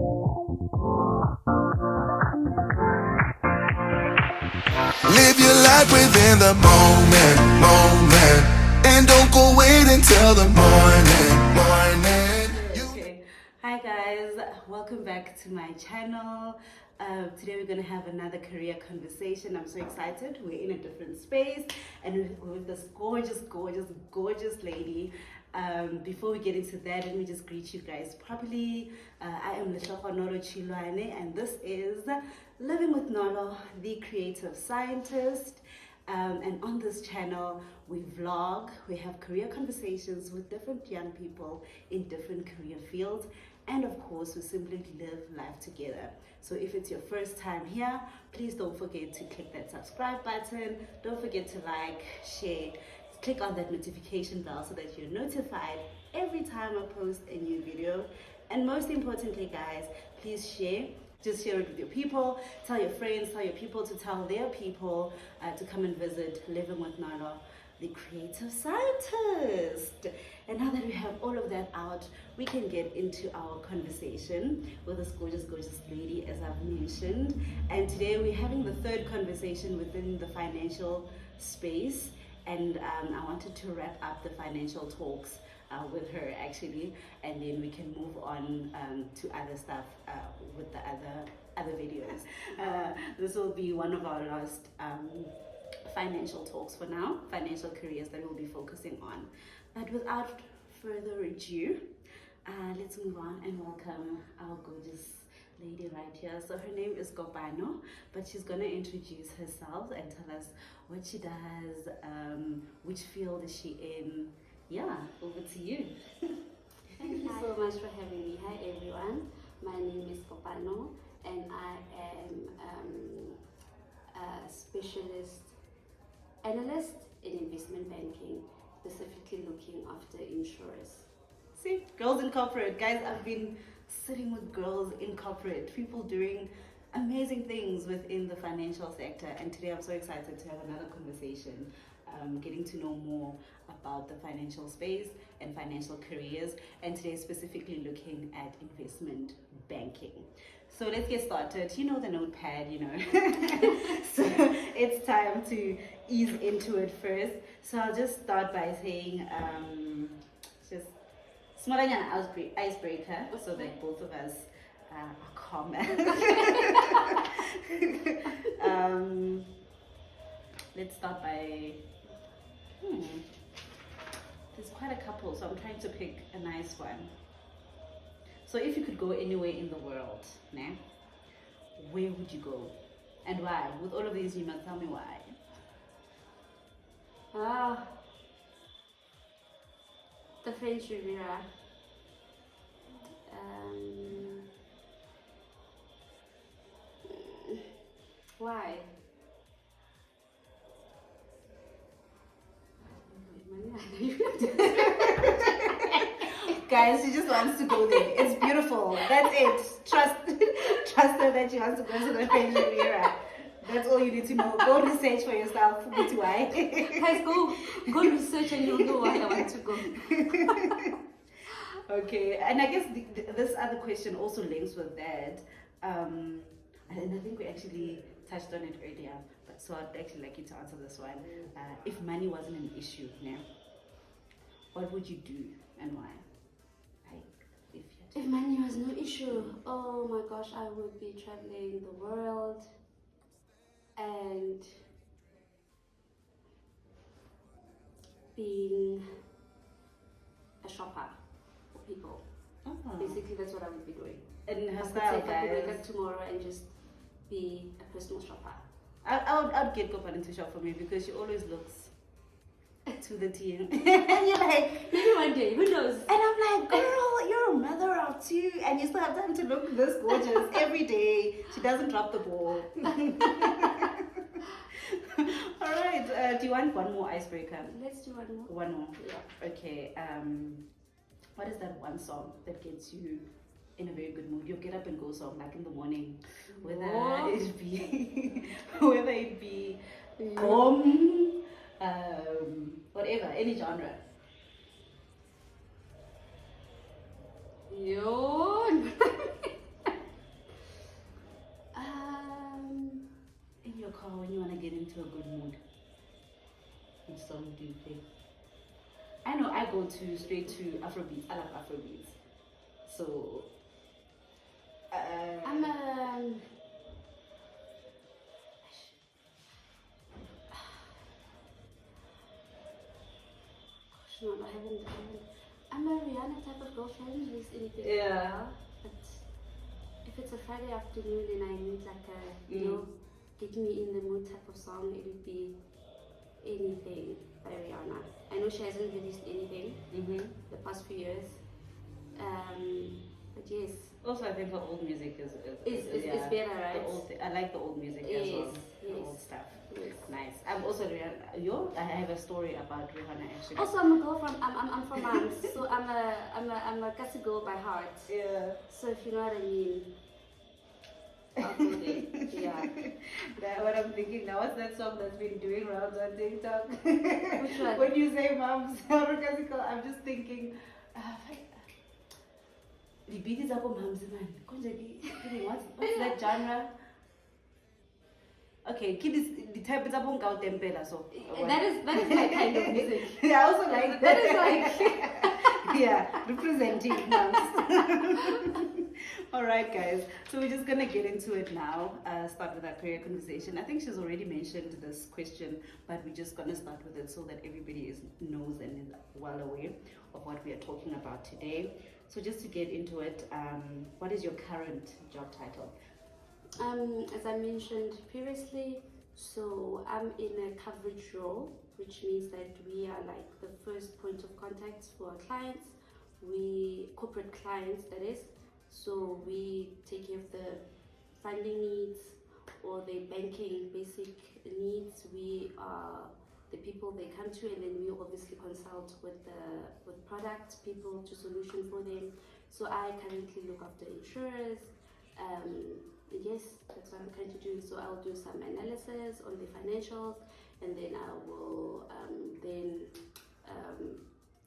Live your life within the moment, and don't go wait until the morning. Okay. Hi guys, welcome back to my channel. Today we're going to have another career conversation. I'm so excited. We're in a different space and we're with this gorgeous lady. Before we get into that, let me just greet you guys properly. I am Kopano Tselane and this is Living with Nolo, the creative scientist. And on this channel, we vlog, we have career conversations with different young people in different career fields, and of course, we simply live life together. So if it's your first time here, please don't forget to click that subscribe button. Don't forget to like, share, click on that notification bell so that you're notified every time I post a new video. And most importantly, guys, please share. Just share it with your people, tell your friends, tell your people to tell their people to come and visit Living with Nolo, the creative scientist. And now that we have all of that out, we can get into our conversation with this gorgeous lady, as I've mentioned. And today we're having the third conversation within the financial space. And I wanted to wrap up the financial talks with her actually, and then we can move on to other stuff with the other videos. This will be one of our last financial talks for now, financial careers that we'll be focusing on. But without further ado, let's move on and welcome our gorgeous lady right here. So her name is Kopano, but she's gonna introduce herself and tell us what she does, which field is she in. Yeah, over to you. Thank you so much for having me. Hi everyone, my name is Kopano and I am a specialist analyst in investment banking, specifically looking after insurers. See, girls in corporate. Guys, I've been sitting with girls in corporate, people doing amazing things within the financial sector, and today I'm so excited to have another conversation, getting to know more about the financial space and financial careers, and today specifically looking at investment banking. So let's get started. You know the notepad, you know. So it's time to ease into it first. So I'll just start by saying just smaller than an icebreaker so that both of us are calm. Let's start by there's quite a couple, so I'm trying to pick a nice one. So if you could go anywhere in the world, nah, where would you go and why? With all of these, you must tell me why. The French Riviera. Why? Guys, she just wants to go there. It's beautiful. That's it. Trust her that she wants to go to the French Riviera. That's all you need to know. Go research for yourself. That's why. Guys, go research and you'll know why I want to go. Okay, and I guess this other question also links with that. And I think we actually touched on it earlier. But so I'd actually like you to answer this one. If money wasn't an issue, now, what would you do and why? If money was no issue, oh my gosh, I would be traveling the world and being a shopper for people. Basically, that's what I would be doing. And her I style, could wake up tomorrow and just be a personal shopper. I'd get Kopano to shop for me because she always looks to the team. And you're like, maybe one day, who knows? And I'm like, girl, you're a mother of two and you still have time to look this gorgeous every day. She doesn't drop the ball. All right, do you want one more icebreaker? Let's do one more. One more? Yeah. Okay, what is that one song that gets you in a very good mood? Your get up and go song, like in the morning, whether it be whatever, any genre. Yo. song do you play? I know I go straight to Afrobeats. I love Afrobeats. So I'm a no, I haven't. I'm a Rihanna type of girl. She hasn't released anything. Yeah. But if it's a Friday afternoon and I need like a, you know, get me in the mood type of song, it would be anything by Rihanna. I know she hasn't released anything the past few years. But yes. Also, I think her old music is better, right? I like the old music as well. The old stuff. Yes. Nice. I'm also Rihanna. I have a story about Rihanna actually. Also, I'm a girl from I'm from Mans, so I'm a Kasi girl by heart. Yeah. So if you know what I mean. I'll go there. Yeah. That's what I'm thinking now. What's that song that's been doing rounds on TikTok? Which one? When you say mom's I'm just thinking, the beat is up on mom's man. What's that genre? Okay, kid is the type is up on Kau Tempela, so that is my kind of music. I also like That is like yeah, representing moms. All right, guys. So we're just gonna get into it now. Start with our career conversation. I think she's already mentioned this question, but we're just gonna start with it so that everybody knows and is well aware of what we are talking about today. So just to get into it, what is your current job title? as I mentioned previously, so I'm in a coverage role, which means that we are like the first point of contact for our clients. We corporate clients, that is. So we take care of the funding needs or the banking basic needs. We are the people they come to, and then we obviously consult with product people to solution for them. So I currently look after insurers. Yes, that's what I'm trying to do. So I'll do some analysis on the financials, and then I will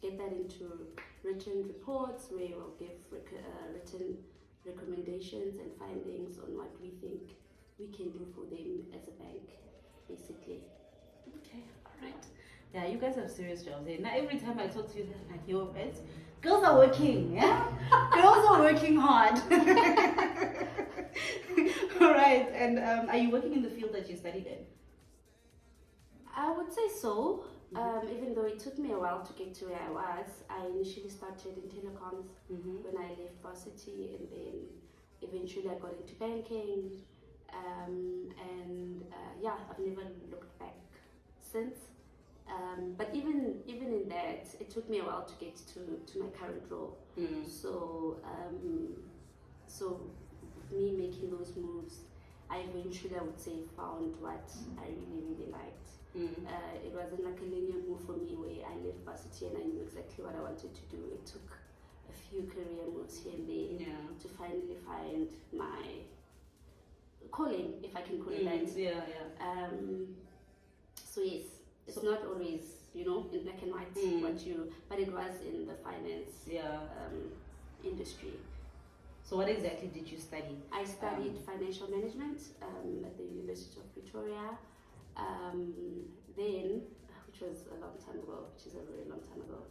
get that into written reports where we'll give written recommendations and findings on what we think we can do for them as a bank, basically. Okay, all right. Yeah, you guys have serious jobs. Now every time I talk to you, they're like, yo, it's girls are working, yeah? Girls are working hard. All right, and are you working in the field that you studied in? I would say so. Even though it took me a while to get to where I was, I initially started in telecoms when I left varsity, and then eventually I got into banking, yeah, I've never looked back since. But even in that, it took me a while to get to my current role. So me making those moves, I eventually, I would say, found what I really liked. It wasn't like a linear move for me where I left varsity and I knew exactly what I wanted to do. It took a few career moves here and there to finally find my calling, if I can call it that. So yes, it's not always, in black and white but it was in the finance industry. So what exactly did you study? I studied financial management at the University of Pretoria. Then, which was a long time ago, which is a very long time ago,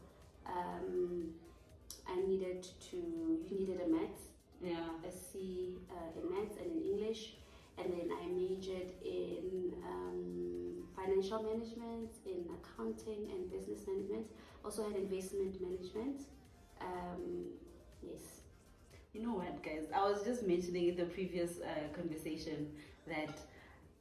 you needed a maths, a C in maths and in English, and then I majored in financial management, in accounting and business management. Also had investment management. Yes. You know what, guys? I was just mentioning in the previous conversation that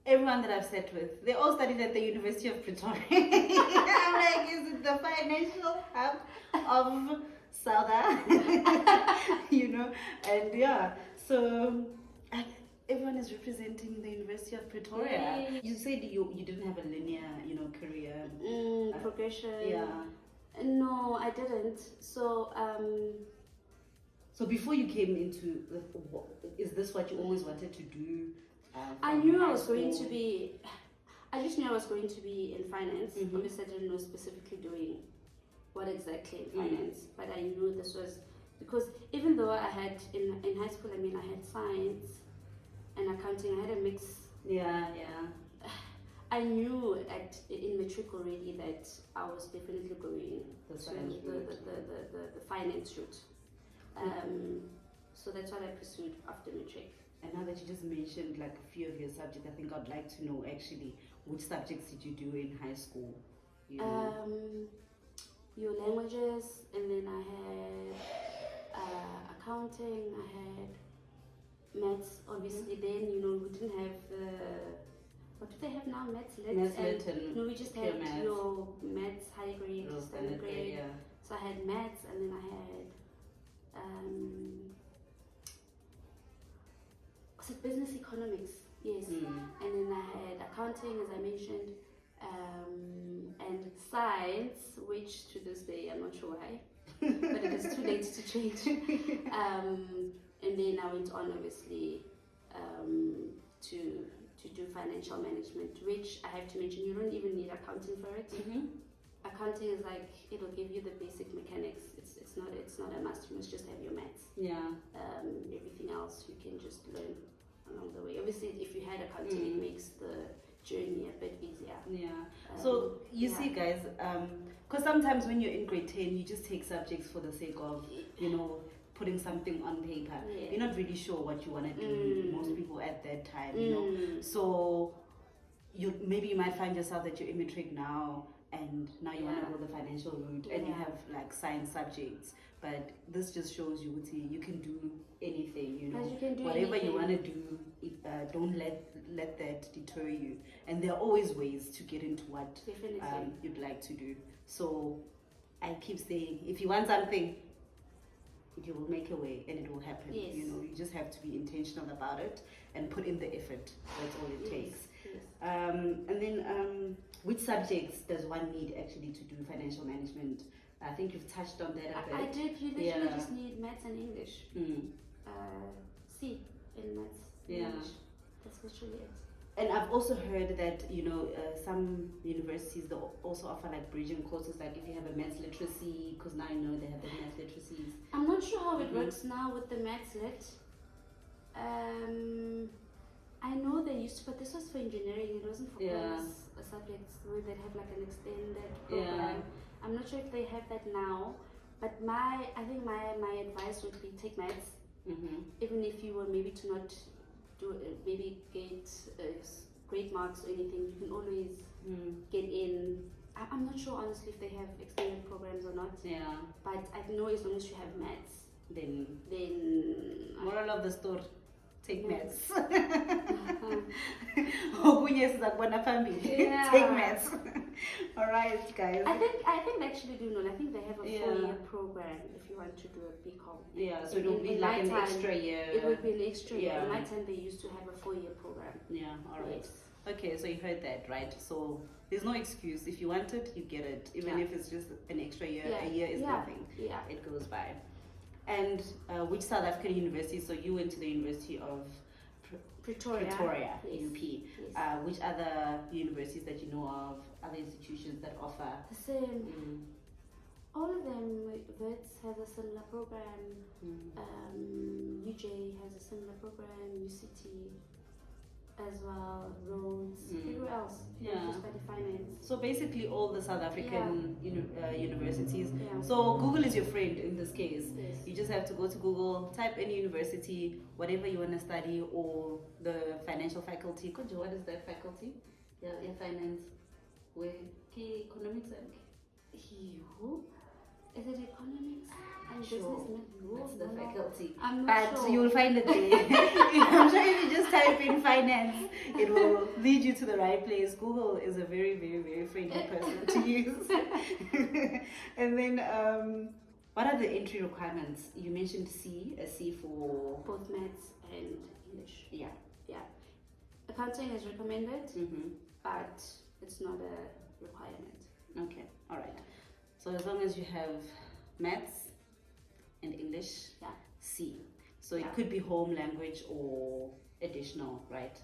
everyone that I've sat with, they all studied at the University of Pretoria. I'm like, is it the financial hub of Southern? And yeah, so everyone is representing the University of Pretoria. Yay. You said you didn't have a linear, career progression. Yeah. No, I didn't. So before you came into, is this what you always wanted to do? I knew I was going to be. I just knew I was going to be in finance. Obviously, I didn't know specifically doing what exactly in finance, but I knew this was because even though I had in high school, I had science and accounting. I had a mix. Yeah. I knew in matric already that I was definitely going The to science route. the finance route. So that's what I pursued after matric. And now that you just mentioned like a few of your subjects, I think I'd like to know actually which subjects did you do in high school? You know? Your languages, and then I had accounting, I had maths. Obviously, then we didn't have the. What do they have now? Maths lit. Maths lit and no, we just pure had maths. your maths high grade, Real standard grade. yeah. So I had maths, and then I had was it business economics? Yes. And then I had accounting, as I mentioned, and science, which to this day I'm not sure why, but it is too late to change. And then I went on, obviously, to do financial management, which I have to mention, you don't even need accounting for it. Accounting is like, it'll give you the basic mechanics. It's not a must. You must just have your maths. Yeah. Everything else you can just learn along the way. Obviously, if you had accounting, it makes the journey a bit easier. Yeah. So you see, guys, because sometimes when you're in grade 10, you just take subjects for the sake of, putting something on paper. Yeah. You're not really sure what you want to do. Most people at that time, So you might find yourself that you're in matric now, and now you want to go the financial route, and you have like science subjects. But this just shows you, you can do anything. You can do whatever anything. you want to do. Don't let that deter you. And there are always ways to get into what you'd like to do. So I keep saying, if you want something, you will make a way and it will happen. Yes. You just have to be intentional about it and put in the effort. That's all it takes. Yes. And then which subjects does one need actually to do financial management? I think you've touched on that a bit. I did. You literally just need maths and English. C in maths. English. That's literally it. And I've also heard that some universities they also offer like bridging courses, like if you have a maths literacy, because now they have the maths literacies. I'm not sure how it works now with the maths lit. I know they used to, but this was for engineering. It wasn't for commerce subjects where they have like an extended program. I'm not sure if they have that now, but I think my advice would be take maths, even if you were maybe to not do maybe get great marks or anything. You can always get in. I'm not sure honestly if they have extended programs or not. Yeah. But I know as long as you have maths, then moral of the story. Take maths. Take maths. All right, guys. I think they actually do know. I think they have a 4-year program if you want to do a BCom. Yeah, so it will be like an extra year. It would be an extra year. In my time, they used to have a 4-year program. Yeah, all right. Yes. Okay, so you heard that, right? So there's no excuse. If you want it, you get it. Even if it's just an extra year, a year is nothing. Yeah. It goes by. And which South African university? So you went to the University of Pretoria, yes. UP. Yes. Which other universities that you know of, other institutions that offer? The same. All of them. Wits has a similar program. UJ has a similar program. UCT as well. Rhodes. Everywhere else. To study finance. So basically, all the South African universities. Yeah. So Google is your friend in this case. Yes. You just have to go to Google, type any university, whatever you want to study, or the financial faculty. Kojo, what is that faculty? Yeah, finance. Where economics and is it economics and sure. business? That's the faculty. I'm not sure. You'll find it there. I'm sure if you just type in finance, it will lead you to the right place. Google is a very, very, very friendly person to use. And then, what are the entry requirements? You mentioned a C for both maths and English. Yeah. Accounting is recommended, but it's not a requirement. Okay, all right. So as long as you have maths and English, C. So it could be home language or additional, right?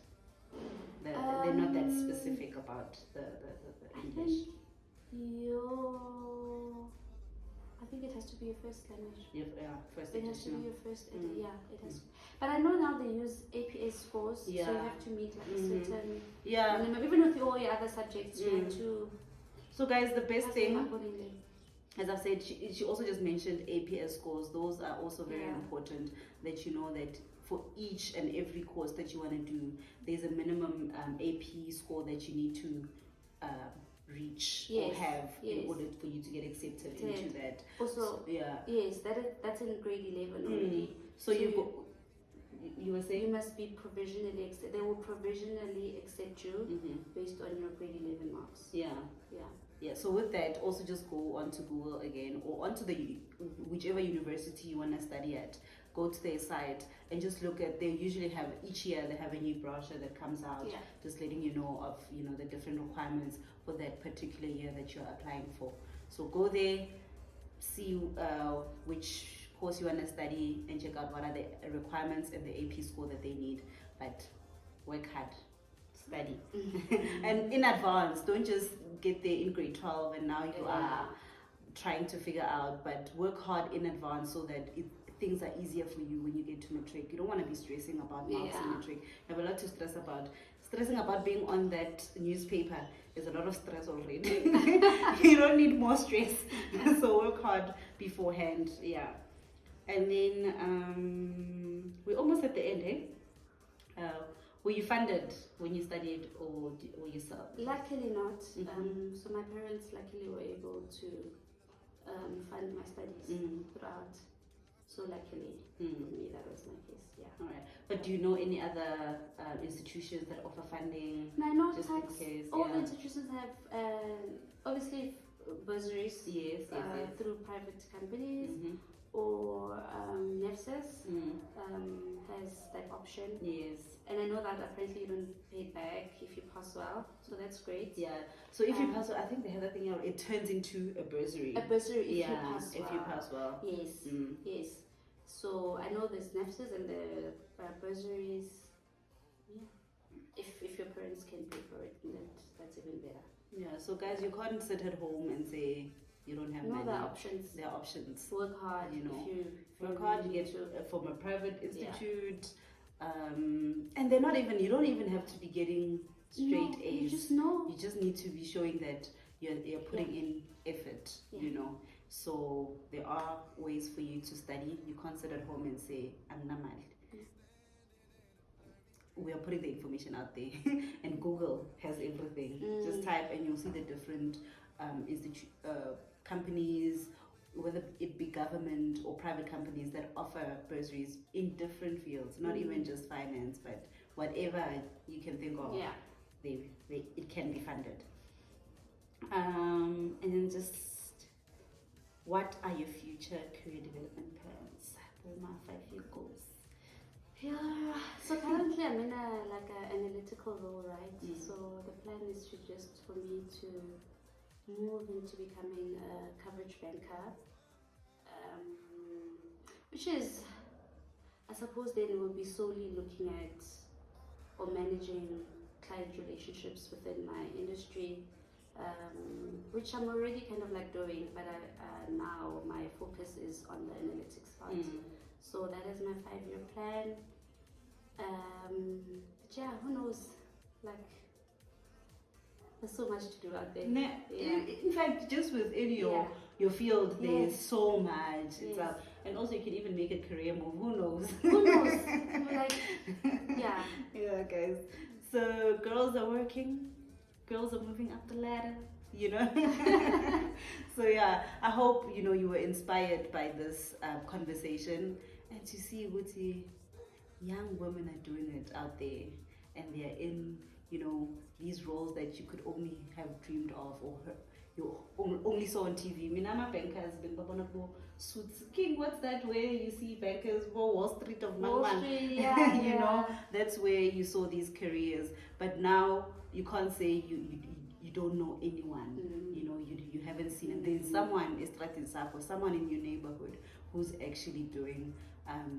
They're not that specific about the English. I think it has to be your first language. First It has to be additional. your first. It has. But I know now they use APS scores. Yeah. So you have to meet like a certain Yeah. minimum. Even with all your other subjects, you have to So guys, the best pass them thing, accordingly. as I've said, she also just mentioned APS scores. Those are also very important, that you know that for each and every course that you want to do, there's a minimum AP score that you need to reach or have in order for you to get accepted into that. Also, yes, that's in grade 11 already. So you were saying? You must be provisionally accepted. They will provisionally accept you based on your grade 11 marks. Yeah, so with that, also just go onto Google again, or onto the whichever university you want to study at. Go to their site and just look at. They usually have each year they have a new brochure that comes out, just letting you know of the different requirements for that particular year that you're applying for. So go there, see which course you want to study, and check out what are the requirements and the AP score that they need. But work hard. Study and in advance, don't just get there in grade 12 and now you are trying to figure out, but work hard in advance so that things are easier for you when you get to matric. You don't want to be stressing about marks in matric. You have a lot to stress about. Stressing about being on that newspaper is a lot of stress already. You don't need more stress. So work hard beforehand. And then we're almost at the end, eh? Were you funded when you studied, or were you self? Luckily not. So my parents luckily were able to fund my studies throughout. So luckily for me, that was my case. All right. But do you know any other institutions that offer funding? No, no. Just tax. in case, all the institutions have obviously bursaries. Yes. Through private companies. Or NEFSIS has that option. Yes. And I know that apparently you don't pay it back if you pass well, so that's great. Yeah. So if you pass well, I think they have that thing. It turns into a bursary. A bursary if you pass well. If you pass well. Yes. Yes. So I know there's NEFSIS and the bursaries. Yeah. If your parents can pay for it, then that's even better. Yeah. So guys, you can't sit at home and say you don't have money. There are options. There are options. Work hard. Work hard. You get from a private institute, and they're not even. You don't even have to be getting straight A's. You just know. You just need to be showing that you're putting in effort. So there are ways for you to study. You can't sit at home and say I'm not mad. We are putting the information out there, and Google has everything. Just type and you'll see the different companies, whether it be government or private companies that offer bursaries in different fields, not even just finance, but whatever you can think of, it can be funded. And then just, what are your future career development plans? Those are my 5-year goals. So currently I'm in a analytical role, right? So the plan is for me to move into becoming a coverage banker, which is, I suppose then it will be solely looking at or managing client relationships within my industry, which I'm already kind of like doing, but now my focus is on the analytics part. So that is my 5-year plan. But who knows? There's so much to do out there. In fact, just within your field, there's so much. Yes. And also, you can even make a career move. Who knows? Who knows? Yeah, guys. So girls are working. Girls are moving up the ladder. So I hope you were inspired by this conversation, and to see what young women are doing it out there, and they're in these roles that you could only have dreamed of, or you only saw on TV. Minama bankers, suits. King, what's that where you see bankers, Wall Street of Wall Street, that's where you saw these careers. But now you can't say you don't know anyone. You haven't seen it. There's someone or someone in your neighborhood who's actually doing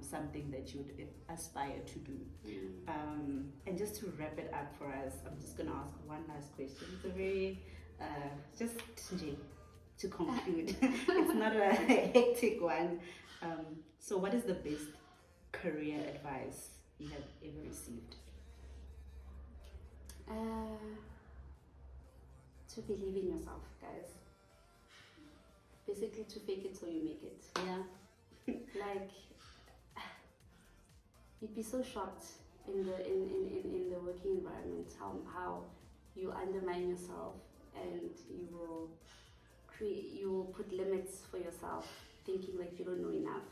something that you would aspire to do. And just to wrap it up for us, I'm just going to ask one last question. It's a very, just to conclude. It's not a hectic one. So what is the best career advice you have ever received? To believe in yourself, guys. Basically, to fake it till you make it. Yeah. Like, you'd be so shocked in the working environment how you undermine yourself, and you will put limits for yourself, thinking like you don't know enough.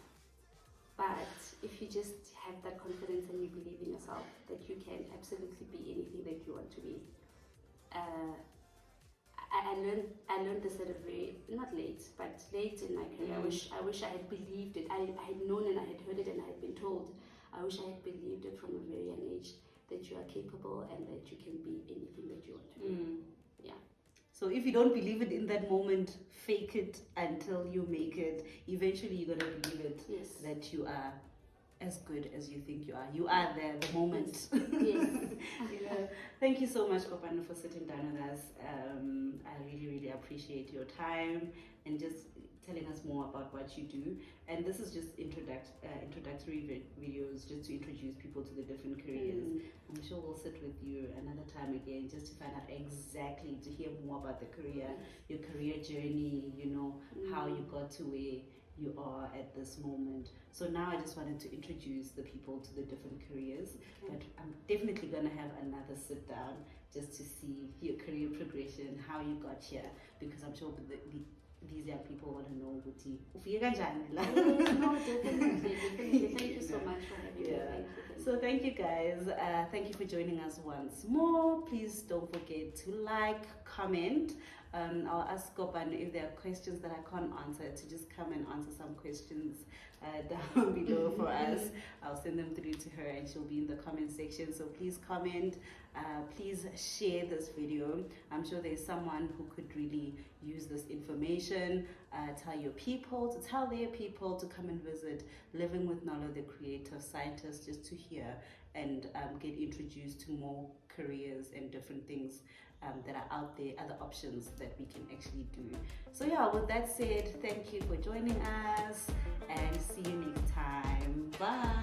But if you just have that confidence and you believe in yourself that you can absolutely be anything that you want to be. I learned this at a very, not late, but late in my career. I wish I had believed it. I had known and I had heard it and I had been told. I wish I had believed it from a very young age that you are capable and that you can be anything that you want to be. Yeah. So if you don't believe it in that moment, fake it until you make it. Eventually you're going to believe it. Yes. That you are as good as you think you are. You are there, the moment. Yes. Thank you so much, Kopano, for sitting down with us. I really, really appreciate your time and just telling us more about what you do. And this is just introductory videos just to introduce people to the different careers. I'm sure we'll sit with you another time again just to find out exactly, to hear more about the career, your career journey, how you got to where you are at this moment. So now I just wanted to introduce the people to the different careers, but I'm definitely going to have another sit down just to see your career progression, how you got here, because I'm sure these young people want to know Uti. No, definitely. Thank you so much for having me. So thank you guys. Thank you for joining us once more. Please don't forget to like, comment. I'll ask Kopano if there are questions that I can't answer to just come and answer some questions down below for us. I'll send them through to her and she'll be in the comment section. So please comment. Please share this video. I'm sure there's someone who could really use this information. Tell your people, to tell their people to come and visit Living with Nolo, the creative scientist, just to hear and get introduced to more careers and different things that are out there, other options that we can actually do. So yeah, with that said, thank you for joining us and see you next time. Bye.